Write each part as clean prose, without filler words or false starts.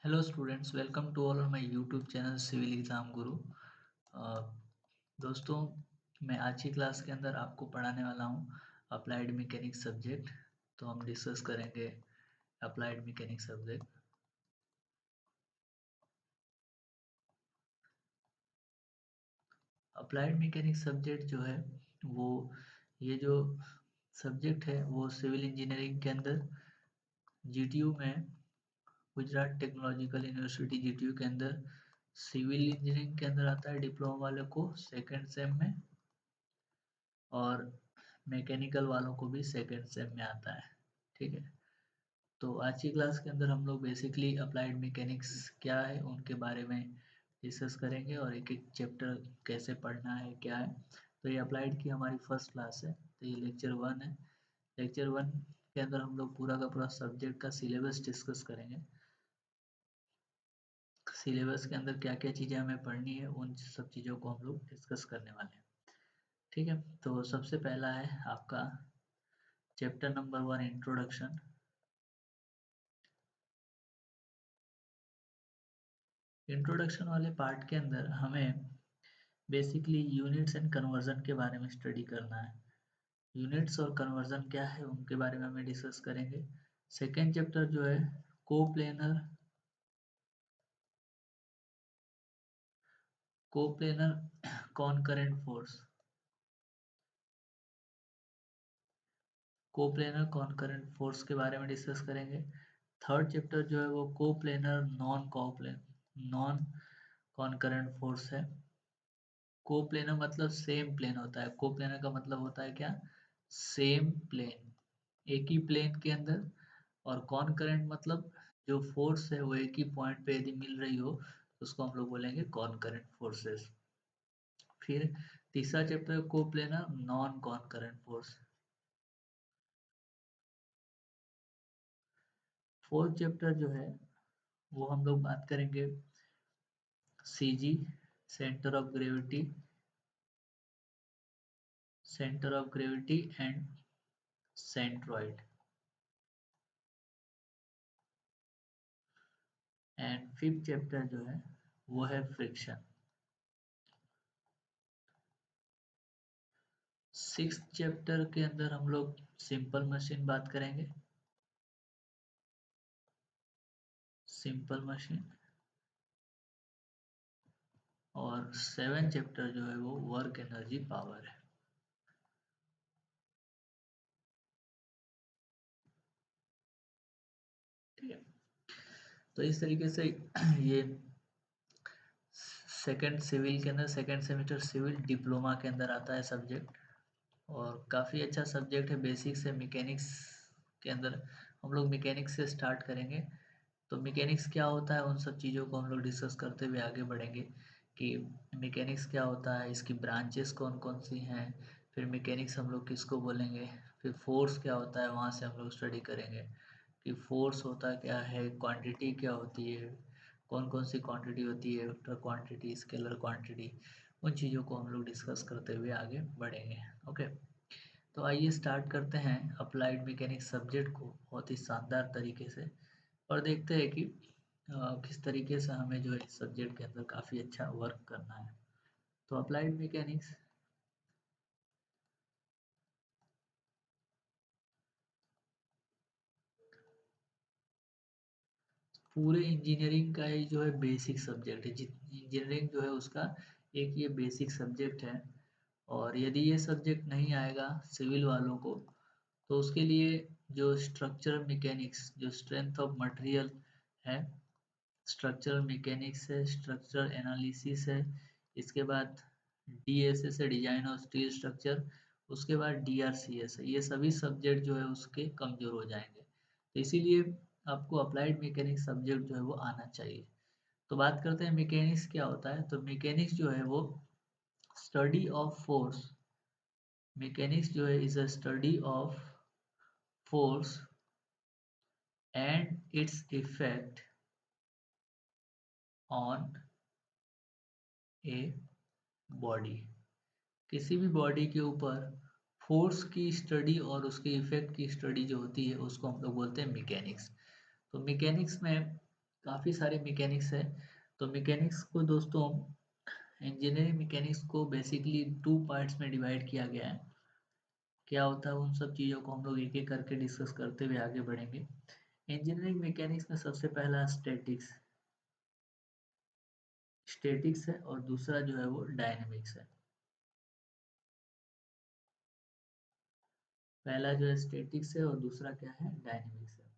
Hello students, welcome to all on my YouTube channel civil exam guru. दोस्तों, मैं आज की क्लास के अंदर आपको पढ़ाने वाला हूँ अप्लाइड मैकेनिक्स सब्जेक्ट। तो हम डिस्कस करेंगे applied mechanics subject. Applied mechanics subject जो है वो ये जो सब्जेक्ट है वो सिविल इंजीनियरिंग के अंदर जीटीयू में, गुजरात टेक्नोलॉजिकल यूनिवर्सिटी जीटीयू के अंदर सिविल इंजीनियरिंग के अंदर आता है डिप्लोमा वाले को सेकेंड सेम में, और मैकेनिकल वालों को भी सेकेंड सेम में आता है। ठीक है, तो आज की क्लास के अंदर हम लोग बेसिकली अप्लाइड मैकेनिक्स क्या है उनके बारे में डिस्कस करेंगे और एक एक चैप्टर कैसे पढ़ना है क्या है। तो ये अप्लाइड की हमारी फर्स्ट क्लास है, तो ये लेक्चर 1 है। लेक्चर 1 के अंदर हम लोग पूरा का पूरा सब्जेक्ट का सिलेबस डिस्कस करेंगे। सिलेबस के अंदर क्या क्या चीज़ें हमें पढ़नी है उन सब चीज़ों को हम लोग डिस्कस करने वाले हैं। ठीक है, तो सबसे पहला है आपका चैप्टर नंबर 1, इंट्रोडक्शन। इंट्रोडक्शन वाले पार्ट के अंदर हमें बेसिकली यूनिट्स एंड कन्वर्जन के बारे में स्टडी करना है। यूनिट्स और कन्वर्जन क्या है उनके बारे में हमें डिस्कस करेंगे। सेकेंड चैप्टर जो है coplanar coplanar कॉनकरेंट force, coplanar कॉनकरेंट force के बारे में डिस्कस करेंगे। थर्ड चैप्टर जो है वो कोप्लेनर नॉन कॉनकरेंट फोर्स है। कोप्लेनर मतलब सेम प्लेन होता है। कोप्लेनर का मतलब होता है क्या? सेम प्लेन, एक ही प्लेन के अंदर। और कॉनकरेंट मतलब जो फोर्स है वो एक ही पॉइंट पे यदि मिल रही हो तो उसको हम लोग बोलेंगे कॉनकरेंट फोर्सेस। फिर तीसरा chapter coplanar non कॉनकरेंट force. Fourth chapter जो है वो हम लोग बात करेंगे CG, centre of gravity, centre of gravity and centroid. And fifth chapter जो है वो है फ्रिक्शन। सिक्स्थ चैप्टर के अंदर हम लोग सिंपल मशीन बात करेंगे, सिंपल मशीन। और सेवन चैप्टर जो है वो वर्क एनर्जी पावर है। ठीक है, तो इस तरीके से ये सेकंड सिविल के अंदर, सेकंड सेमेस्टर सिविल डिप्लोमा के अंदर आता है सब्जेक्ट। और काफ़ी अच्छा सब्जेक्ट है। बेसिक से मैकेनिक्स के अंदर हम लोग मैकेनिक्स से स्टार्ट करेंगे। तो मैकेनिक्स क्या होता है उन सब चीज़ों को हम लोग डिस्कस करते हुए आगे बढ़ेंगे कि मैकेनिक्स क्या होता है, इसकी ब्रांचेस कौन कौन सी हैं, फिर मैकेनिक्स हम लोग किसको बोलेंगे, फिर फोर्स क्या होता है वहाँ से हम लोग स्टडी करेंगे कि फोर्स होता क्या है, क्वांटिटी क्या होती है, कौन कौन सी क्वांटिटी होती है, वेक्टर क्वांटिटी, स्केलर क्वांटिटी। उन चीज़ों को हम लोग डिस्कस करते हुए आगे बढ़ेंगे। ओके, तो आइए स्टार्ट करते हैं अप्लाइड मैकेनिक्स सब्जेक्ट को बहुत ही शानदार तरीके से, और देखते हैं कि किस तरीके से हमें जो है इस सब्जेक्ट के अंदर काफ़ी अच्छा वर्क करना है। तो अप्लाइड मैकेनिक्स पूरे इंजीनियरिंग का ही जो है बेसिक सब्जेक्ट है। इंजीनियरिंग जो है उसका एक ये बेसिक सब्जेक्ट है। और यदि ये सब्जेक्ट नहीं आएगा सिविल वालों को तो उसके लिए जो स्ट्रक्चरल मैकेनिक्स, जो स्ट्रेंथ ऑफ मटेरियल है, स्ट्रक्चरल मैकेनिक्स है, स्ट्रक्चरल एनालिसिस है, इसके बाद डीएसएस है, डिजाइन ऑफ स्टील स्ट्रक्चर, उसके बाद डीआरसीएस है। ये सभी सब्जेक्ट जो है उसके कमजोर हो जाएंगे, तो इसीलिए आपको अप्लाइड मैकेनिक्स सब्जेक्ट जो है वो आना चाहिए। तो बात करते हैं मैकेनिक्स क्या होता है। तो मैकेनिक्स जो है वो स्टडी ऑफ फोर्स, मैकेनिक्स जो है is a study of force and its effect on a body. किसी भी बॉडी के ऊपर फोर्स की स्टडी और उसके इफेक्ट की स्टडी जो होती है उसको हम लोग बोलते हैं मैकेनिक्स। तो मैकेनिक्स में काफ़ी सारे मैकेनिक्स है। तो मैकेनिक्स को दोस्तों, इंजीनियरिंग मैकेनिक्स को बेसिकली 2 पार्ट्स में डिवाइड किया गया है। क्या होता है उन सब चीज़ों को हम लोग एक-एक करके डिस्कस करते हुए आगे बढ़ेंगे। इंजीनियरिंग मैकेनिक्स में सबसे पहला स्टैटिक्स है और दूसरा जो है वो डायनामिक्स है। पहला जो है स्टैटिक्स है और दूसरा क्या है, डायनामिक्स है।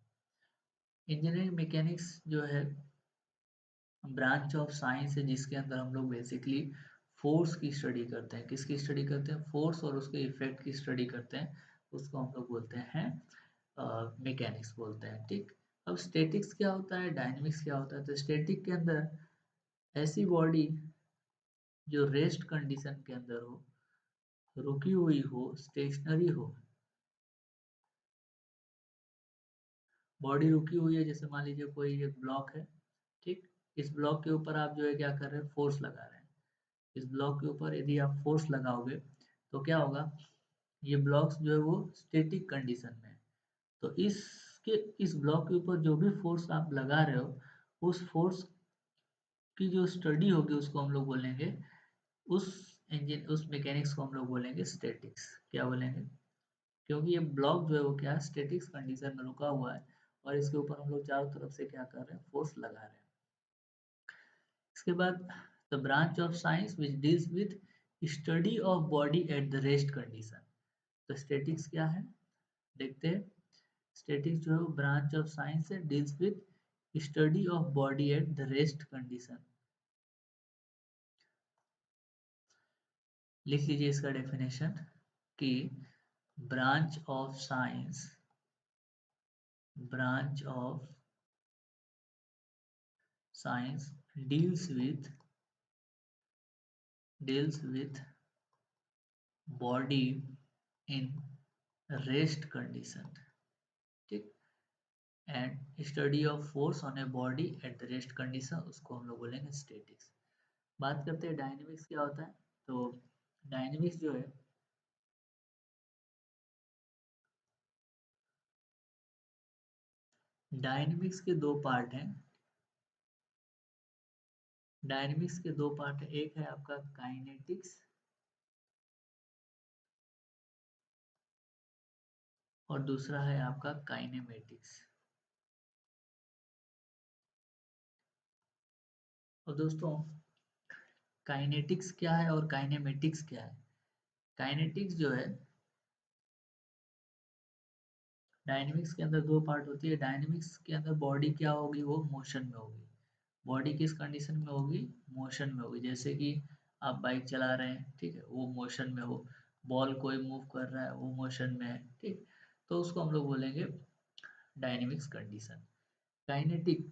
इंजीनियरिंग मैकेनिक्स जो है ब्रांच ऑफ साइंस है जिसके अंदर हम लोग बेसिकली फोर्स की स्टडी करते हैं। किसकी स्टडी करते हैं? फोर्स और उसके इफेक्ट की स्टडी करते हैं। उसको हम लोग बोलते हैं मैकेनिक्स बोलते हैं, ठीक। अब स्टैटिक्स क्या होता है, डायनामिक्स क्या होता है? तो स्टैटिक के अंदर ऐसी बॉडी जो रेस्ट कंडीशन के अंदर हो, रुकी हुई हो, स्टेशनरी हो। बॉडी रुकी हुई है, जैसे मान लीजिए कोई एक ब्लॉक है, ठीक। इस ब्लॉक के ऊपर आप जो है क्या कर रहे हैं, फोर्स लगा रहे हैं। इस ब्लॉक के ऊपर यदि आप फोर्स लगाओगे तो क्या होगा, ये ब्लॉक्स जो है वो स्टैटिक कंडीशन में है। तो इसके इस ब्लॉक के ऊपर जो भी फोर्स आप लगा रहे हो, उस फोर्स की जो स्टडी होगी उसको हम लोग बोलेंगे, उस उस मैकेनिक्स को हम लोग बोलेंगे स्टैटिक्स। क्या बोलेंगे? क्योंकि ये ब्लॉक जो है वो क्या है, स्टैटिक्स कंडीशन में रुका हुआ है और इसके ऊपर हम लोग चारों तरफ से क्या कर रहे हैं, फोर्स लगा रहे हैं। इसके बाद the branch of science which deals with study of body at the rest condition. तो स्टैटिक्स क्या है, देखते हैं। स्टैटिक्स जो है ब्रांच ऑफ साइंस है, deals with study of body at the rest condition. लिख लीजिए इसका डेफिनेशन कि branch of science, branch of science deals with body in rest condition, ठीक। And study of force on a body at the rest condition, उसको हम लोग बोलेंगे statics. बात करते हैं डायनेमिक्स क्या होता है। तो डायनेमिक्स जो है, डायनेमिक्स के दो पार्ट हैं। डायनेमिक्स के दो पार्ट हैं, एक है आपका काइनेटिक्स और दूसरा है आपका काइनेमेटिक्स। और दोस्तों, काइनेटिक्स क्या है और काइनेमेटिक्स क्या है? काइनेटिक्स जो है, डायनेमिक्स के अंदर दो पार्ट होती है। डायनेमिक्स के अंदर बॉडी क्या होगी, वो मोशन में होगी। बॉडी किस कंडीशन में होगी, मोशन में होगी। जैसे कि आप बाइक चला रहे हैं, ठीक है, वो मोशन में हो। बॉल कोई मूव कर रहा है, वो मोशन में है, ठीक। तो उसको हम लोग बोलेंगे डायनेमिक्स कंडीशन। काइनेटिक,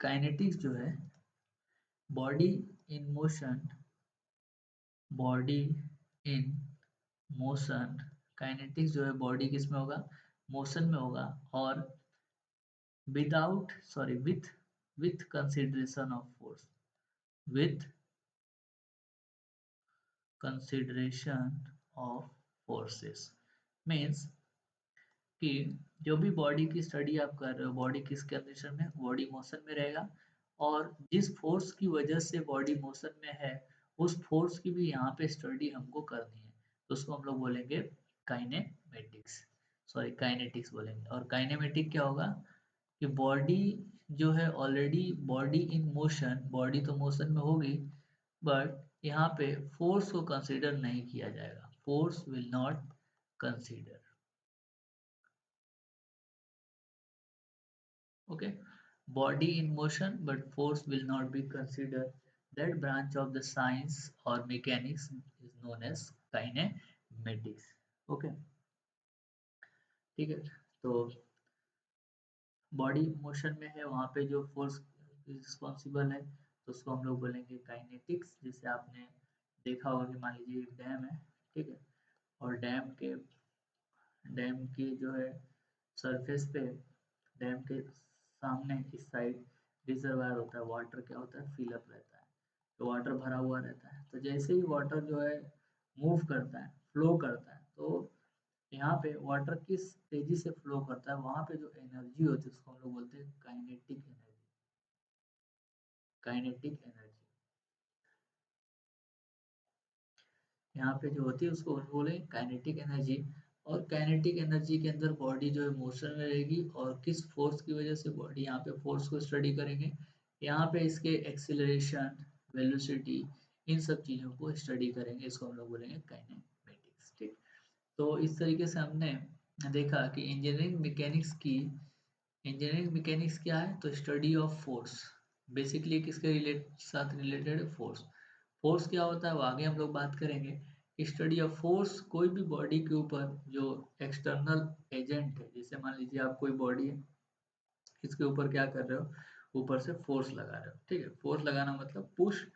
काइनेटिक्स जो है body in motion, body in motion. Kinetics जो है बॉडी किस में होगा, मोशन में होगा। और without sorry with consideration of force, with consideration of forces. Means कि जो भी बॉडी की स्टडी आप कर रहे हो, बॉडी किस कंडीशन में, बॉडी मोशन में रहेगा। और जिस फोर्स की वजह से बॉडी मोशन में है, उस फोर्स की भी यहाँ पे स्टडी हमको करनी है। तो उसको हम लोग बोलेंगे काइनेमेटिक्स, सॉरी काइनेटिक्स बोलेंगे। और काइनेमेटिक क्या होगा कि बॉडी जो है already body in motion, body तो मोशन में होगी, बट यहाँ पे फोर्स को कंसीडर नहीं किया जाएगा, force will not consider. Okay, body in motion but force will not be considered. That branch of the science or mechanics is known as kinematics. Okay, ठीक है। तो बॉडी मोशन में है, वहाँ पे जो फोर्स रिस्पॉन्सिबल है, तो उसको हम लोग बोलेंगे काइनेटिक्स। जैसे आपने देखा होगा कि मान लीजिए एक डैम है, ठीक है, और डैम की जो है सरफेस पे, डैम के सामने इस साइड रिजर्वायर होता है, वाटर क्या होता है, फिल अप रहता है। तो वाटर भरा हुआ रहता है। तो जैसे ही वाटर जो है मूव करता है, फ्लो करता है, तो यहाँ पे वाटर किस तेजी से फ्लो करता है, वहां पे जो एनर्जी होती है उसको हम लोग बोलते हैं काइनेटिक एनर्जी। काइनेटिक एनर्जी यहाँ पे जो होती है उसको बोले काइनेटिक एनर्जी। और काइनेटिक एनर्जी के अंदर बॉडी जो है मोशन में रहेगी, और किस फोर्स की वजह से बॉडी, यहाँ पे फोर्स को स्टडी करेंगे। यहाँ पे इसके एक्सीलरेशन, वेलोसिटी, इन सब चीज़ों को स्टडी करेंगे, इसको हम लोग बोलेंगे काइनेमेटिक्स। ठीक। तो इस तरीके से हमने देखा कि इंजीनियरिंग मैकेनिक्स क्या है, तो स्टडी ऑफ फोर्स। बेसिकली किसके साथ रिलेटेड है, फोर्स। फोर्स क्या होता है वो आगे हम लोग बात करेंगे। स्टडी ऑफ फोर्स, कोई भी बॉडी के ऊपर जो एक्सटर्नल एजेंट है, जैसे मान लीजिए आप कोई बॉडी है, इसके ऊपर क्या कर रहे हो, ऊपर से फोर्स लगा रहे हो। ठीक है, फोर्स लगाना मतलब पुश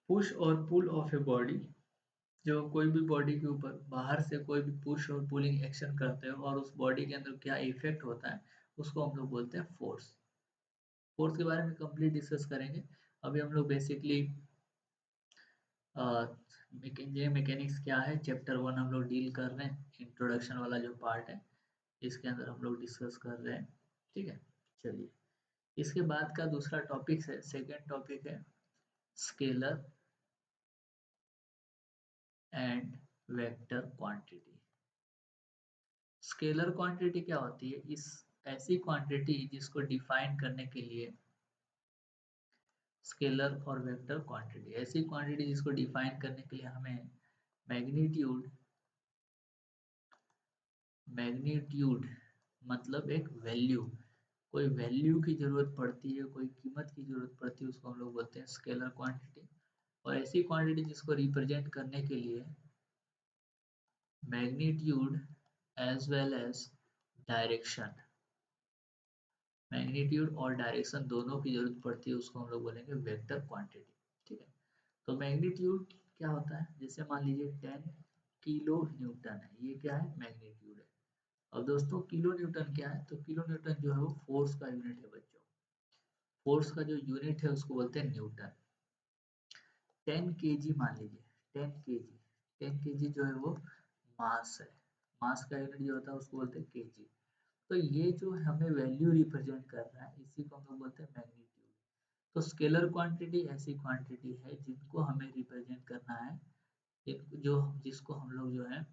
पुश और पुल ऑफ ए बॉडी। जो कोई भी बॉडी के ऊपर बाहर से कोई भी पुश और पुलिंग एक्शन करते हो और उस बॉडी के अंदर क्या इफेक्ट होता है, उसको हम लोग बोलते हैं फोर्स। फोर्स के बारे में कंप्लीट डिस्कस करेंगे। अभी हम लोग बेसिकली इंजीनियरिंग मैकेनिक्स क्या है, चैप्टर 1 हम लोग डील कर रहे हैं, इंट्रोडक्शन वाला जो पार्ट है इसके अंदर हम लोग डिस्कस कर रहे हैं। ठीक है, चलिए। इसके बाद का दूसरा टॉपिक है, सेकेंड टॉपिक है scalar and vector quantity. Scalar quantity क्या होती है, इस ऐसी क्वांटिटी जिसको डिफाइन करने के लिए, स्केलर और वेक्टर क्वांटिटी, ऐसी क्वांटिटी जिसको डिफाइन करने के लिए हमें मैग्नीट्यूड, मैग्नीट्यूड मतलब एक वैल्यू, कोई वैल्यू की जरूरत पड़ती है, कोई कीमत की जरूरत पड़ती है, उसको हम लोग बोलते हैं स्केलर क्वांटिटी। और ऐसी क्वांटिटी जिसको रिप्रेजेंट करने के लिए magnitude as well as direction, magnitude और डायरेक्शन दोनों की जरूरत पड़ती है, उसको हम लोग बोलेंगे वेक्टर क्वांटिटी। ठीक है, तो मैग्नीट्यूड क्या होता है, जैसे मान लीजिए 10 किलो न्यूटन है, ये क्या है, मैग्नीट्यूड है। अब दोस्तों किलो न्यूटन क्या है, तो किलो न्यूटन जो है वो फोर्स का यूनिट है बच्चों। फोर्स का जो यूनिट है उसको बोलते हैं न्यूटन। 10 kg मान लीजिए, 10 kg, 10 kg जो है वो मास है। मास का यूनिट जो होता है उसको बोलते हैं केजी। तो ये जो हमें वैल्यू रिप्रेजेंट कर रहा है, इसी को हम लोग बोलते हैं मैग्नीट्यूड। तो स्केलर क्वांटिटी ऐसी क्वांटिटी है जिनको हमें रिप्रेजेंट करना है, जो जिसको हम लोग जो है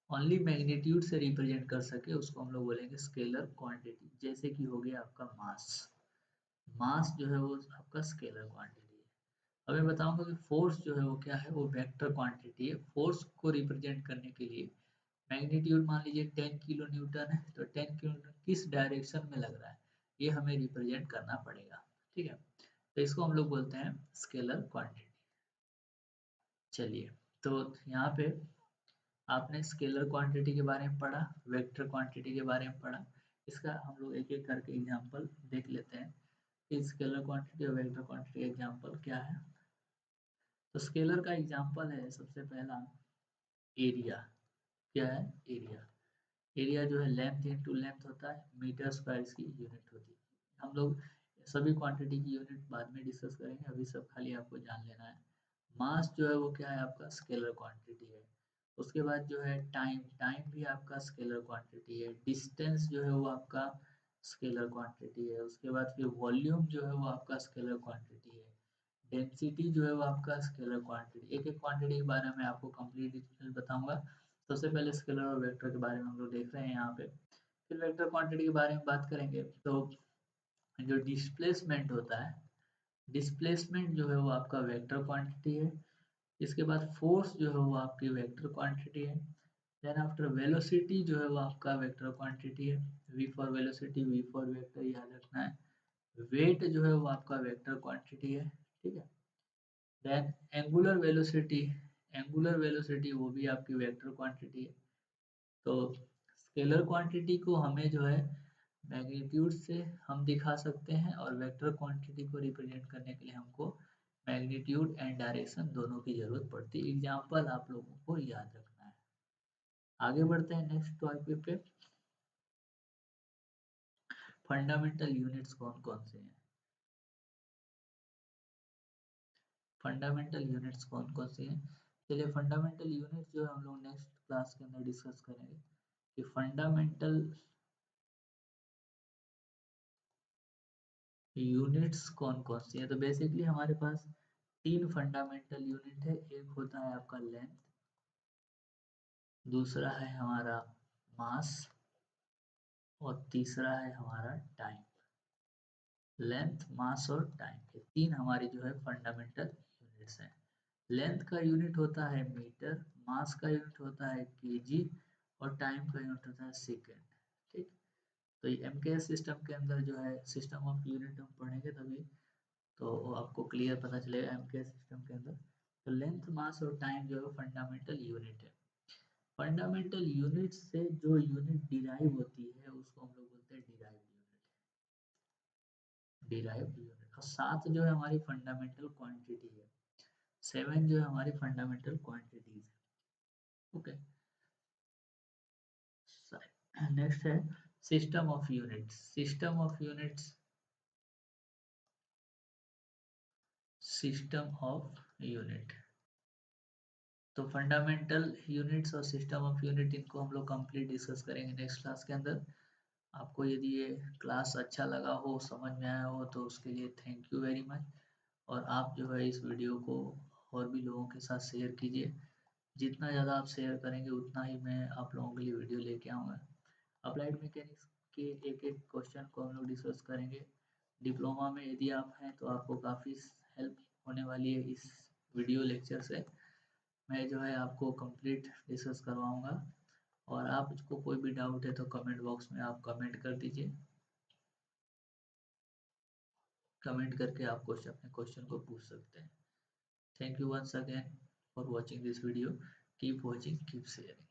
ओनली मैग्नीट्यूड से रिप्रेजेंट कर सके, उसको हम लोग बोलेंगे स्केलर क्वांटिटी। जैसे कि हो गया आपका मास, मास जो है वो आपका स्केलर क्वांटिटी है। अब मैं बताऊंगा कि फोर्स जो है वो क्या है, वो वेक्टर क्वांटिटी है। फोर्स को रिप्रेजेंट करने के लिए मैग्नीट्यूड मान लीजिए 10 किलो न्यूटन है, तो 10 किलो न्यूटन किस डायरेक्शन में लग रहा है ये हमें रिप्रेजेंट करना पड़ेगा। ठीक है, तो इसको हम लोग बोलते हैं स्केलर क्वांटिटी। चलिए, तो यहाँ पे आपने स्केलर क्वांटिटी के बारे में पढ़ा, वेक्टर क्वांटिटी के बारे में पढ़ा। इसका हम लोग एक एक करके एग्जांपल देख लेते हैं कि स्केलर क्वांटिटी और वेक्टर क्वांटिटी एग्जांपल क्या है। तो स्केलर का एग्जांपल है सबसे पहला एरिया। क्या है, एरिया। एरिया जो है लेंथ इनटू लेंथ होता है, मीटर स्क्वायर इसकी यूनिट होती है। हम लोग सभी क्वांटिटी की यूनिट बाद में डिस्कस करेंगे, अभी सब खाली आपको जान लेना है। मास जो है वो क्या है, आपका स्केलर क्वांटिटी है। उसके बाद जो है टाइम, टाइम भी आपका स्केलर क्वांटिटी है। डिस्टेंस जो है वो आपका स्केलर क्वांटिटी है। उसके बाद फिर वॉल्यूम जो है वो आपका स्केलर क्वांटिटी है। डेंसिटी जो है वो आपका स्केलर क्वांटिटी। एक एक क्वांटिटी के बारे में आपको कंप्लीट डिटेल बताऊंगा। सबसे पहले स्केलर और वेक्टर के बारे में हम लोग देख रहे हैं यहाँ पे, फिर वेक्टर क्वांटिटी के बारे में बात करेंगे। तो जो डिस्प्लेसमेंट होता है, डिस्प्लेसमेंट जो है वो आपका वेक्टर क्वांटिटी है। इसके बाद फोर्स जो है वो आपकी वेक्टर क्वांटिटी है। देन आफ्टर वेलोसिटी जो है वो आपका वेक्टर क्वांटिटी है। V for velocity, V for vector, याद रखना है। वेट जो है वो आपका वेक्टर क्वांटिटी है। ठीक है, then angular velocity, angular velocity वो भी आपकी वेक्टर क्वांटिटी है। तो स्केलर क्वांटिटी को हमें जो है मैग्नीट्यूड से हम दिखा सकते हैं, और वेक्टर क्वांटिटी को रिप्रेजेंट करने के लिए हमको मैग्नीट्यूड एंड डायरेक्शन दोनों की जरूरत पड़ती है। एग्जाम्पल आप लोगों को याद रखना है। आगे बढ़ते हैं नेक्स्ट टॉपिक पे। फंडामेंटल यूनिट्स कौन कौन से हैं, फंडामेंटल यूनिट्स कौन कौन से हैं। चलिए, फंडामेंटल यूनिट्स जो है हम लोग नेक्स्ट क्लास के अंदर डिस्कस करेंगे कि फंडामेंटल यूनिट्स कौन कौन सी है। तो बेसिकली हमारे पास तीन फंडामेंटल यूनिट है। एक होता है आपका लेंथ, दूसरा है हमारा मास और तीसरा है हमारा टाइम। लेंथ, मास और टाइम, ये तीन हमारी जो है फंडामेंटल यूनिट्स हैं। लेंथ का यूनिट होता है मीटर, मास का यूनिट होता है केजी और टाइम का यूनिट होता है सेकेंड। ठीक, तो ये एमकेएस सिस्टम के अंदर जो है सिस्टम ऑफ यूनिट हम पढ़ेंगे तभी तो आपको क्लियर पता चलेगा एमकेएस सिस्टम के अंदर। तो लेंथ, मास और टाइम जो है फंडामेंटल यूनिट है। फंडामेंटल यूनिट से जो यूनिट डिराइव होती है उसको हम लोग बोलते हैं डिराइव्ड यूनिट। और 7 जो है हमारी फंडामेंटल क्वांटिटी है। 7 जो है हमारी फंडामेंटल क्वांटिटीज है। ओके, नेक्स्ट है system of units. System of units, system of unit. तो फंडामेंटल यूनिट्स और सिस्टम ऑफ यूनिट इनको हम लोग कंप्लीट डिस्कस करेंगे नेक्स्ट क्लास के अंदर। आपको यदि ये क्लास अच्छा लगा हो, समझ में आया हो तो उसके लिए थैंक यू वेरी मच। और आप जो है इस वीडियो को और भी लोगों के साथ शेयर कीजिए। जितना ज़्यादा आप शेयर करेंगे उतना ही मैं आप लोगों के लिए वीडियो लेके आऊँगा। अप्लाइड मैकेनिक्स के एक एक क्वेश्चन को हम लोग डिस्कस करेंगे। डिप्लोमा में यदि आप हैं तो आपको काफ़ी हेल्प होने वाली है इस वीडियो लेक्चर से। मैं जो है आपको कंप्लीट डिस्कस करवाऊँगा और आपको कोई भी डाउट है तो कमेंट बॉक्स में आप कमेंट कर दीजिए। कमेंट करके आप अपने क्वेश्चन को पूछ सकते हैं। Thank you once again for watching this video. Keep watching, keep sharing.